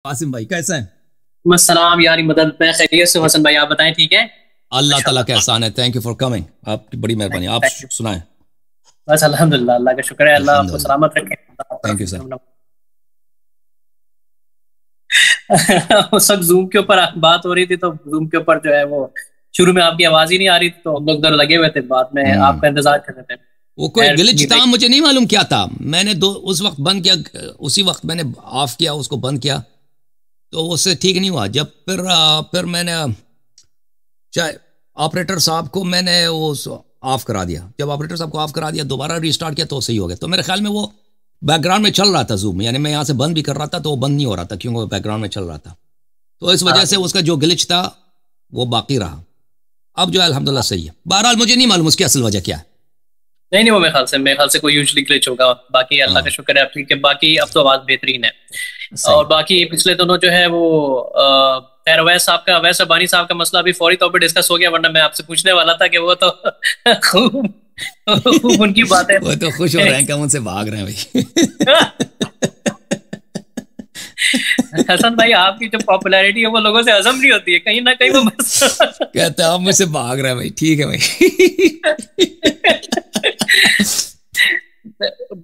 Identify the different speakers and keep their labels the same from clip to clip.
Speaker 1: قاسم بھائی کیسے ہیں؟
Speaker 2: السلام یاری مدد میں خیریت سے حسن بھائی آپ بتائیں ٹھیک ہے؟
Speaker 1: اللہ تعالیٰ کا احسان ہے. Thank you for coming. آپ کی بڑی مہربانی. آپ سنائیں.
Speaker 2: بس الحمدللہ اللہ کا شکر ہے. اللہ آپ کو
Speaker 1: الحمدللہ.
Speaker 2: سلامت رکھے.
Speaker 1: تھینک یو سر.
Speaker 2: اس وقت زوم کے اوپر بات ہو رہی تھی تو زوم کے اوپر جو ہے وہ شروع میں آپ کی آواز ہی نہیں آ رہی تھی تو ہم لوگ ادھر لگے ہوئے تھے. بعد میں آپ کا انتظار کر رہے تھے.
Speaker 1: وہ کوئی گلچ تھا, مجھے نہیں معلوم کیا تھا. میں نے اس وقت بند کیا, اسی وقت میں نے آف کیا, اس کو بند کیا تو اس سے ٹھیک نہیں ہوا. جب پھر میں نے چاہے آپریٹر صاحب کو میں نے وہ آف کرا دیا. جب آپریٹر صاحب کو آف کرا دیا دوبارہ ریسٹارٹ کیا تو صحیح ہو گیا. تو میرے خیال میں وہ بیک گراؤنڈ میں چل رہا تھا زوم, یعنی میں یہاں سے بند بھی کر رہا تھا تو وہ بند نہیں ہو رہا تھا کیونکہ وہ بیک گراؤنڈ میں چل رہا تھا. تو اس وجہ سے اس کا جو گلچ تھا وہ باقی رہا. اب جو ہے الحمدللہ صحیح ہے. بہرحال مجھے نہیں معلوم اس کی اصل وجہ کیا ہے.
Speaker 2: نہیں وہ میرے خیال سے کوئی یوزلی گلچ ہوگا. باقی اللہ کا شکر ہے ٹھیک ہے. باقی اب تو آواز بہترین ہے. اور باقی پچھلے دونوں جو ہے وہ خیر اویس ابانی صاحب کا مسئلہ ابھی فوری طور پہ ڈسکس ہو گیا, ورنہ میں آپ سے پوچھنے والا تھا کہ وہ تو خوب ان کی باتیں
Speaker 1: وہ تو خوش ہو رہے ہیں کہ ہم ان سے بھاگ رہے ہیں بھائی.
Speaker 2: حسن بھائی آپ کی جو پاپولیرٹی ہے وہ لوگوں سے ہضم نہیں ہوتی ہے, کہیں نہ کہیں وہ
Speaker 1: کہتے ہیں آپ مجھ سے بھاگ رہے ہیں بھائی. ٹھیک ہے بھائی.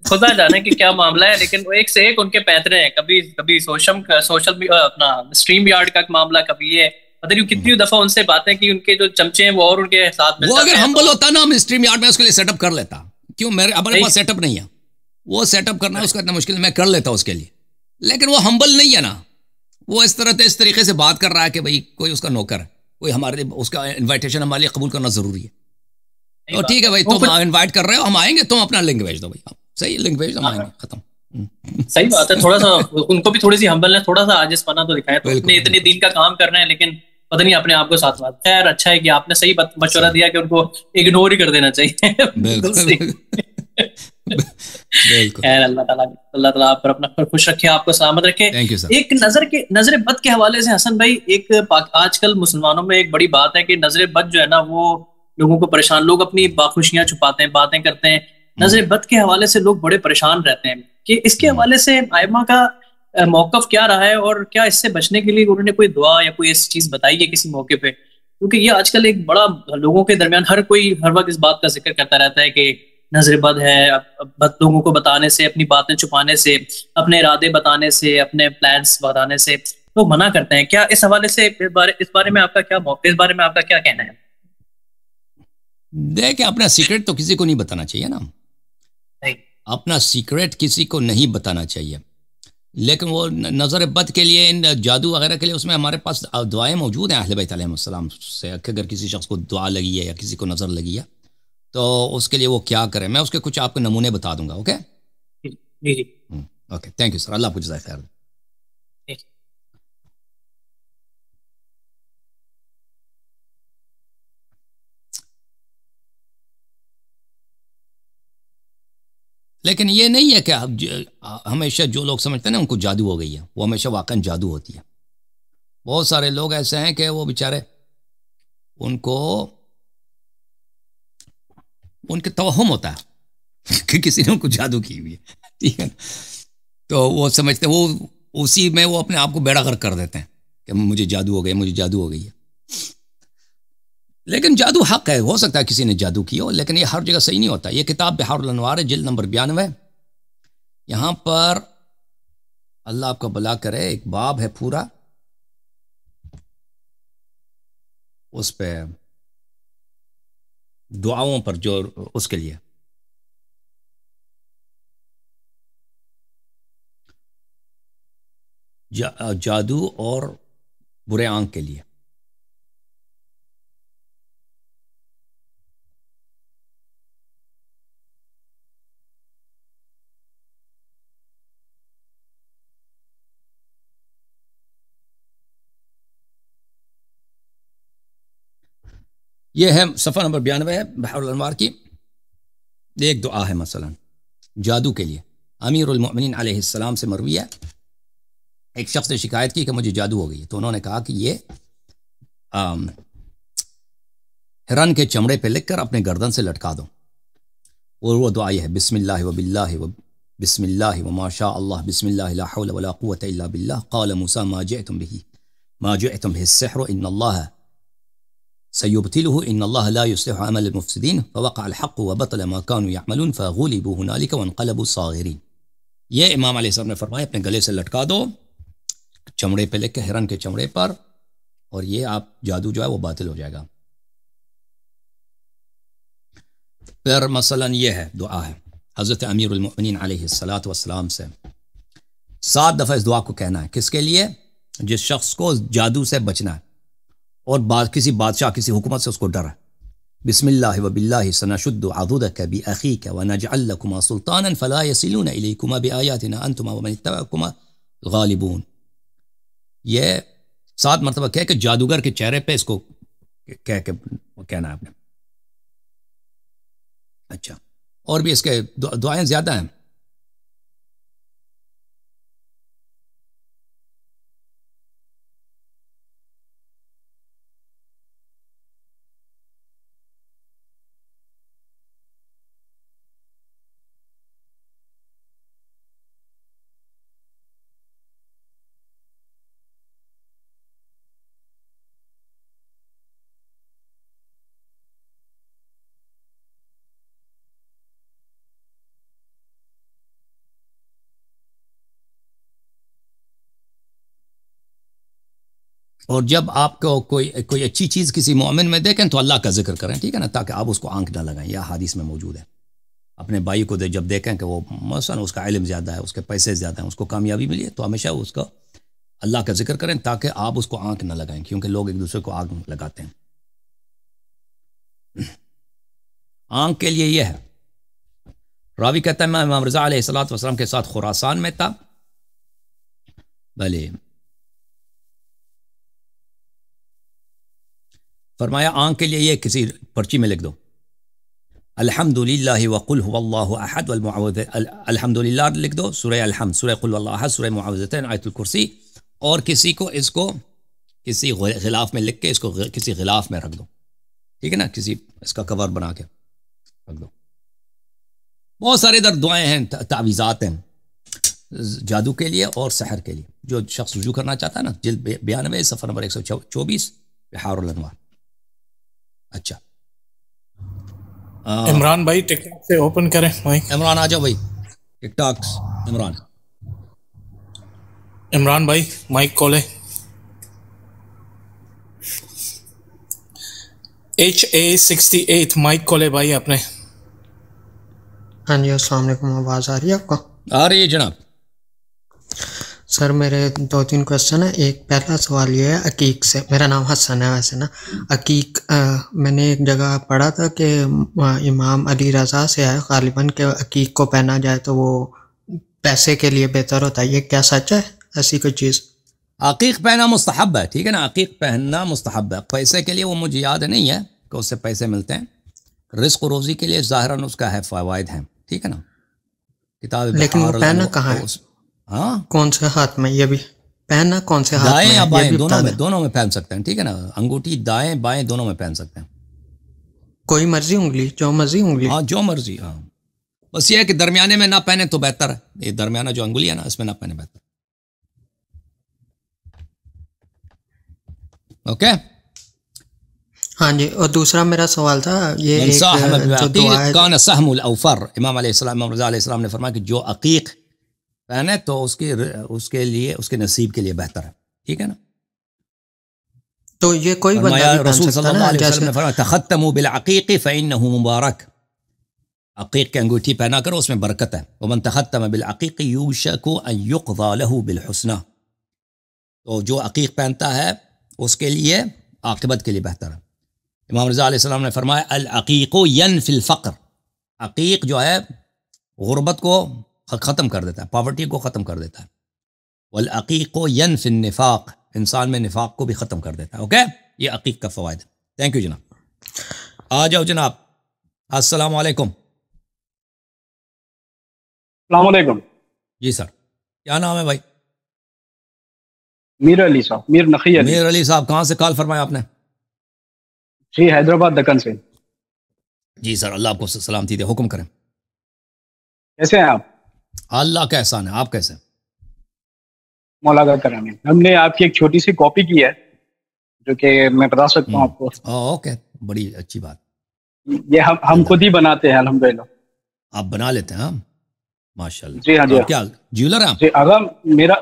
Speaker 2: خدا جانے کہ کیا معاملہ ہے, لیکن وہ ایک سے ایک ان کے پیترے ہیں. کبھی سوشل اپنا اسٹریم یارڈ کا معاملہ, کبھی یہ پتہ نہیں کتنی دفعہ ان سے باتیں کی. ان کے جو چمچے ہیں وہ اور ان کے ساتھ
Speaker 1: وہ اگر ہمبل ہوتا نا ہم اسٹریم یارڈ میں اس کے لیے سیٹ اپ کر لیتا. کیوں میرے اپنے پاس سیٹ اپ نہیں ہے. وہ سیٹ اپ کرنا اس کا اتنا مشکل, میں کر لیتا اس کے لیے. لیکن وہ ہمبل نہیں ہے نا. وہ اس طریقے سے بات کر رہا ہے کہ بھائی کوئی اس کا نوکر ہے, کوئی ہمارے اس کا انویٹیشن ہمارے لیے قبول کرنا ضروری ہے. تو ٹھیک ہے بھائی, تم انوائٹ کر رہے ہو, ہم آئیں گے, تم اپنا لنک بھیج دو بھائی. صحیح لنک بھیج دو, ہم آئیں گے, ختم.
Speaker 2: صحیح بات ہے. تھوڑا سا ان کو بھی تھوڑی سی ہمبل ہے, تھوڑا سا عاجز پنا تو دکھائے. تو اتنے دین کا کام کر رہے ہیں لیکن پتہ نہیں اپنے آپ کو ساتھ بات. خیر اچھا ہے کہ آپ نے صحیح مشورہ دیا کہ ان کو اگنور ہی کر دینا چاہیے. خیر اللہ تعالیٰ آپ پر اپنا خوش رکھے, آپ کو سلامت رکھے. ایک نظر بد کے حوالے سے حسن بھائی, ایک آج کل مسلمانوں میں ایک بڑی بات ہے کہ نظر بد جو ہے نا وہ لوگوں کو پریشان, لوگ اپنی خوشیاں چھپاتے ہیں, باتیں کرتے ہیں. نظر بد کے حوالے سے لوگ بڑے پریشان رہتے ہیں کہ اس کے حوالے سے ائمہ کا موقف کیا رہا ہے, اور کیا اس سے بچنے کے لیے انہوں نے کوئی دعا یا کوئی ایسی چیز بتائی ہے کسی موقع پہ؟ کیونکہ یہ آج کل ایک بڑا لوگوں کے درمیان ہر کوئی ہر وقت اس بات کا ذکر کرتا رہتا ہے کہ نظر بد ہے. بد لوگوں کو بتانے سے, اپنی باتیں چھپانے سے, اپنے ارادے بتانے سے, اپنے پلانس بتانے سے لوگ منع کرتے ہیں. کیا اس حوالے سے اس بارے میں آپ کا کیا موقع, اس بارے میں آپ کا کیا کہنا ہے؟
Speaker 1: دیکھ اپنا سیکرٹ تو کسی کو نہیں بتانا چاہیے نا. اپنا سیکرٹ کسی کو نہیں بتانا چاہیے. لیکن وہ نظر بد کے لیے, ان جادو وغیرہ کے لیے, اس میں ہمارے پاس دعائیں موجود ہیں اہل بیت علیہ السلام سے. اگر کسی شخص کو دعا لگی ہے یا کسی کو نظر لگی ہے تو اس کے لیے وہ کیا کرے, میں اس کے کچھ آپ کو نمونے بتا دوں گا. اوکے
Speaker 2: جی
Speaker 1: اوکے, تھینک یو سر, اللہ آپ کو جزائے خیر. لیکن یہ نہیں ہے کہ ہمیشہ جو لوگ سمجھتے ہیں نا ان کو جادو ہو گئی ہے, وہ ہمیشہ واقعاً جادو ہوتی ہے. بہت سارے لوگ ایسے ہیں کہ وہ بیچارے ان کے توہم ہوتا ہے کہ کسی نے ان کو جادو کی ہوئی ہے, ٹھیک ہے, تو وہ سمجھتے ہیں, وہ اسی میں وہ اپنے آپ کو بیڑا غرق کر دیتے ہیں کہ مجھے جادو ہو گئی, مجھے جادو ہو گئی ہے. لیکن جادو حق ہے, ہو سکتا ہے کسی نے جادو کی ہو, لیکن یہ ہر جگہ صحیح نہیں ہوتا. یہ کتاب بحار الانوار ہے, جلد نمبر 92. یہاں پر اللہ آپ کو بلا کرے ایک باب ہے پورا, اس پہ دعاؤں پر, جو اس کے لیے جادو اور برے آنکھ کے لیے. یہ ہے صفحہ نمبر 92 ہے بحار الانوار کی. ایک دعا ہے مثلا جادو کے لیے. امیر المؤمنین علیہ السلام سے مروی ہے, ایک شخص نے شکایت کی کہ مجھے جادو ہو گئی, تو انہوں نے کہا کہ یہ ہرن کے چمڑے پہ لکھ کر اپنے گردن سے لٹکا دو. اور وہ دعا یہ ہے, بسم اللہ و باللہ و بسم اللہ وما شاء اللہ بسم اللہ لا حول ولا قوة الا باللہ قال موسیٰ ما جئتم به السحر ان اللہ سيبطله ان اللہ لا يصلح عمل المفسدين فوقع الحق وبطل ما كانوا يعملون فغلبوا هنالك وانقلبوا صاغرين. یہ امام علیہ السلام نے فرمایا اپنے گلے سے لٹکا دو چمڑے پہ لکھ کے ہرن کے چمڑے پر، اور یہ آپ جادو جو ہے وہ باطل ہو جائے گا. پھر مثلا یہ ہے دعا ہے حضرت امیر المؤمنین علیہ الصلاۃ والسلام سے 7 دفعہ اس دعا کو کہنا ہے. کس کے لیے؟ جس شخص کو جادو سے بچنا ہے اور کسی بادشاہ کسی حکومت سے اس کو ڈر ہے. بسم اللہ وباللہ سنشد عضدک بأخیک ونجعل لکما سلطانا فلا يصلون الیکما بآیاتنا انتما ومن اتبعکما الغالبون. یہ 7 مرتبہ کہہ کہ جادوگر کے چہرے پہ اس کو کہہ کے کہنا ہے آپ نے. اچھا، اور بھی اس کے دعائیں زیادہ ہیں. اور جب آپ کو کوئی اچھی چیز کسی مومن میں دیکھیں تو اللہ کا ذکر کریں، ٹھیک ہے نا، تاکہ آپ اس کو آنکھ نہ لگائیں. یہ حدیث میں موجود ہے. اپنے بھائی کو جب دیکھیں کہ وہ مثلا اس کا علم زیادہ ہے، اس کے پیسے زیادہ ہیں، اس کو کامیابی ملی ہے، تو ہمیشہ اس کا اللہ کا ذکر کریں تاکہ آپ اس کو آنکھ نہ لگائیں، کیونکہ لوگ ایک دوسرے کو آنکھ لگاتے ہیں. آنکھ کے لیے یہ ہے. راوی کہتا ہے میں امام رضا علیہ الصلوۃ والسلام کے ساتھ خراسان میں تھا. بھلے فرمایا آنکھ کے لیے یہ کسی پرچی میں لکھ دو الحمدللہ وقل هو اللہ احد والمعوذ. الحمدللہ لکھ دو، سورہ الحمد، سورہ قل هو اللہ احد، سورہ معوذتین، آیت الکرسی، اور کسی کو اس کو کسی غلاف میں لکھ کے اس کو کسی غلاف میں رکھ دو، ٹھیک ہے نا، کسی اس کا کور بنا کے رکھ دو. بہت سارے ادھر دعائیں ہیں، تعویذات ہیں جادو کے لیے اور سحر کے لیے. جو شخص رجوع کرنا چاہتا ہے نا، جلد 92 صفحہ نمبر 124 بحار الانوار. اچھا
Speaker 3: عمران بھائی ٹک ٹاک سے اوپن کریں.
Speaker 1: عمران آ جاؤ بھائی ٹک ٹاک.
Speaker 3: عمران بھائی مائک کھولے. HA68 مائک کھولے بھائی اپنے.
Speaker 4: ہاں جی السلام علیکم، آواز آ رہی ہے آپ کو؟
Speaker 1: آ رہی ہے جناب.
Speaker 4: سر میرے 2-3 کوشچن ہیں. ایک پہلا سوال یہ ہے عقیق سے. میرا نام حسن ہے ویسے نا. عقیق میں نے ایک جگہ پڑھا تھا کہ امام علی رضا سے ہے غالباً کہ عقیق کو پہنا جائے تو وہ پیسے کے لیے بہتر ہوتا ہے. یہ کیا سچ ہے ایسی کوئی چیز؟
Speaker 1: عقیق پہنا مستحب ہے، ٹھیک ہے نا، عقیق پہننا مستحب ہے. پیسے کے لیے وہ مجھے یاد نہیں ہے کہ اس سے پیسے ملتے ہیں. رزق و روزی کے لیے ظاہراً اس کا ہے فوائد ہیں، ٹھیک ہے نا. کتاب
Speaker 4: لیکن وہ پہنا کہاں ہے؟
Speaker 1: ہاں
Speaker 4: کون سے ہاتھ میں؟ یہ بھی پہننا کون سے ہاتھ میں؟
Speaker 1: دائیں یا بائیں، دونوں میں پہن سکتے ہیں، ٹھیک ہے نا. انگوٹھی دائیں بائیں دونوں میں پہن سکتے ہیں.
Speaker 4: کوئی مرضی انگلی، جو مرضی انگلی.
Speaker 1: ہاں جو مرضی. ہاں بس یہ ہے کہ درمیانے میں نہ پہنے تو بہتر ہے. یہ درمیانہ جو انگلی ہے نا اس میں نہ پہنے بہتر. اوکے
Speaker 4: ہاں جی. اور دوسرا میرا سوال تھا یہ
Speaker 1: کان سہم الاوفر. امام علیہ السلام، امام رضا علیہ السلام نے فرمایا کہ جو عقیق پہنے تو اس کے لیے، اس کے نصیب کے لیے بہتر ہے، ٹھیک ہے نا.
Speaker 4: تو یہ کوئی بندہ بھی پہن
Speaker 1: رسول صلی
Speaker 4: سکتا
Speaker 1: اللہ
Speaker 4: ہے
Speaker 1: علیہ وسلم
Speaker 4: نا؟
Speaker 1: نے فرمایا تختموا بالعقیق فانه مبارک. عقیق کی انگوٹھی پہنا کرو، اس میں برکت ہے. ومن تختم بالعقیق یوشک ان یقضى له بالحسنى. تو جو عقیق پہنتا ہے اس کے لیے عاقبت کے لیے بہتر ہے. امام رضا علیہ السلام نے فرمایا العقیق ینفی الفقر. عقیق جو ہے غربت کو ختم کر دیتا ہے، پاورٹی کو ختم کر دیتا ہے. والعقیق ینفی النفاق. انسان میں نفاق کو بھی ختم کر دیتا ہے. اوکے، یہ عقیق کا فوائد ہے. تھینک یو جناب. آ جاؤ جناب. السلام علیکم.
Speaker 5: السلام علیکم.
Speaker 1: جی سر، کیا نام ہے بھائی؟
Speaker 5: میر علی صاحب، میر نقی علی.
Speaker 1: میر علی صاحب کہاں سے کال فرمایا آپ نے؟
Speaker 5: جی حیدرآباد دکن سے.
Speaker 1: جی سر، اللہ آپ کو سلامتی دے. حکم کریں.
Speaker 5: کیسے ہیں آپ؟
Speaker 1: اللہ کا احسان ہے. آپ کیسے؟
Speaker 5: مولا کا کرم ہے. ہم نے آپ کی ایک چھوٹی سی کاپی کی ہے جو کہ میں بتا سکتا ہوں آپ کو.
Speaker 1: اوکے, بڑی اچھی بات.
Speaker 5: یہ ہم خود ہی بناتے ہیں الحمدللہ.
Speaker 1: آپ بنا لیتے ہیں؟ ماشاء اللہ.
Speaker 5: جی ہاں جی.
Speaker 1: کیا جیولر ہیں آپ؟
Speaker 5: جی اگر میرا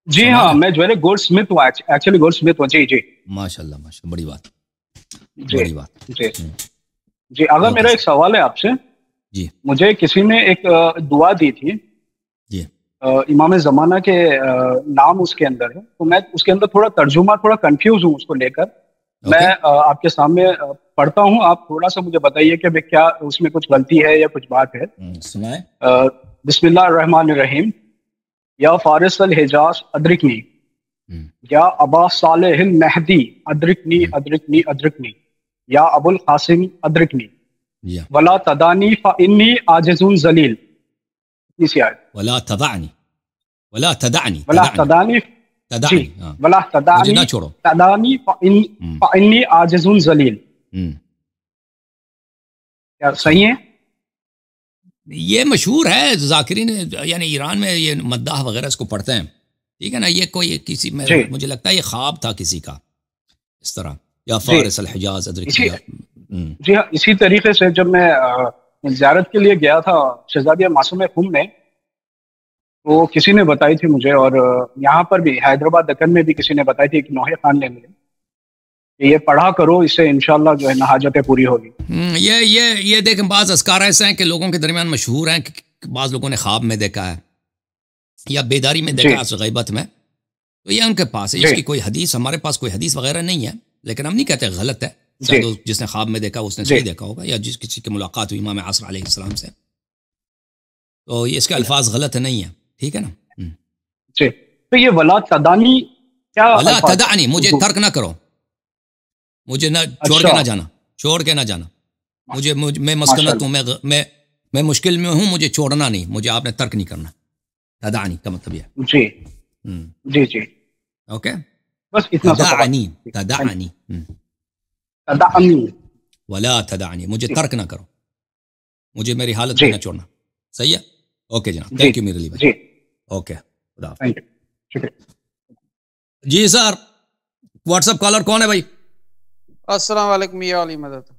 Speaker 5: جی ہاں میں جو ہے گولڈ اسمتھ ہوں, ایکچولی گولڈ اسمتھ ہوں. جی جی
Speaker 1: ماشاء اللہ ماشاء اللہ, بڑی بات
Speaker 5: بڑی
Speaker 1: بات.
Speaker 5: جی جی اگر میرا ایک سوال ہے آپ سے.
Speaker 1: جی
Speaker 5: مجھے کسی نے ایک دعا دی تھی
Speaker 1: جی
Speaker 5: امام زمانہ کے نام اس کے اندر ہے, تو میں اس کے اندر تھوڑا ترجمہ تھوڑا کنفیوز ہوں اس کو لے کر. میں آپ کے سامنے پڑھتا ہوں, آپ تھوڑا سا مجھے بتائیے کہ کیا اس میں کچھ غلطی ہے یا کچھ بات ہے.
Speaker 1: سنائیں.
Speaker 5: بسم اللہ الرحمن الرحیم. یا فارس الحجاز ادرکنی, یا ابا صالح المہدی ادرکنی ادرکنی ادرکنی, یا ابو القاسم ادرکنی, ولا تدانی فانی عاجز ذلیل.
Speaker 1: ولا تدعنی ولا تدعنی
Speaker 5: ولا تدانی
Speaker 1: تدعنی
Speaker 5: ولا تدعنی
Speaker 1: نہ چھوڑو
Speaker 5: تدانی فانی عاجز ذلیل. کیا صحیح ہے؟
Speaker 1: یہ مشہور ہے ذاکرین, یعنی ایران میں یہ مداح وغیرہ اس کو پڑھتے ہیں. ٹھیک ہے نا. یہ کوئی کسی میں مجھے لگتا ہے یہ خواب تھا کسی کا اس طرح. یا فارس الحجاز ادرکنی.
Speaker 5: جی ہاں, اسی طریقے سے جب میں زیارت کے لیے گیا تھا شہزادیہ معصومہ خم میں, تو کسی نے بتائی تھی مجھے, اور یہاں پر بھی حیدرآباد دکن میں بھی کسی نے بتائی تھی کہ نوحہ خان نے مجھے کہ یہ پڑھا کرو, اس سے انشاءاللہ جو ہے نا حاجتیں پوری ہوگی.
Speaker 1: یہ دیکھیں بعض اذکار ایسے ہیں کہ لوگوں کے درمیان مشہور ہیں کہ بعض لوگوں نے خواب میں دیکھا ہے یا بیداری میں دیکھا ہے غیبت میں, تو یہ ان کے پاس ہے. اس کی کوئی حدیث, ہمارے پاس کوئی حدیث وغیرہ نہیں ہے, لیکن ہم نہیں کہتے غلط ہے. جس نے خواب میں دیکھا اس نے صحیح دیکھا ہوگا, یا جس کسی کی ملاقات ہوئی امام عصر علیہ السلام سے, تو اس کے الفاظ غلط نہیں ہیں. ٹھیک ہے نا.
Speaker 5: جی تو یہ ولا تدانی کیا؟
Speaker 1: ولا تدعنی, مجھے ترک نہ کرو, مجھے نہ چھوڑ کے نہ جانا, چھوڑ کے نہ جانا. میں مسکنت ہوں, میں مشکل میں ہوں, مجھے چھوڑنا نہیں, مجھے آپ نے ترک نہیں کرنا. تدعنی کا مطلب یہ.
Speaker 5: جی جی جی
Speaker 1: اوکے.
Speaker 5: بس اتنا
Speaker 1: تدعنی تدعنی
Speaker 5: تدعنی
Speaker 1: ولا تدعنی, مجھے ترک نہ کرو, مجھے میری حالت میں نہ چھوڑنا. صحیح ہے. اوکے جناب, تھینک یو میرے لیے. اوکے, خدا حافظ.
Speaker 6: جی سر,
Speaker 1: واٹس ایپ کالر کون ہے بھائی؟
Speaker 6: السلام علیکم. یہ علی مدد.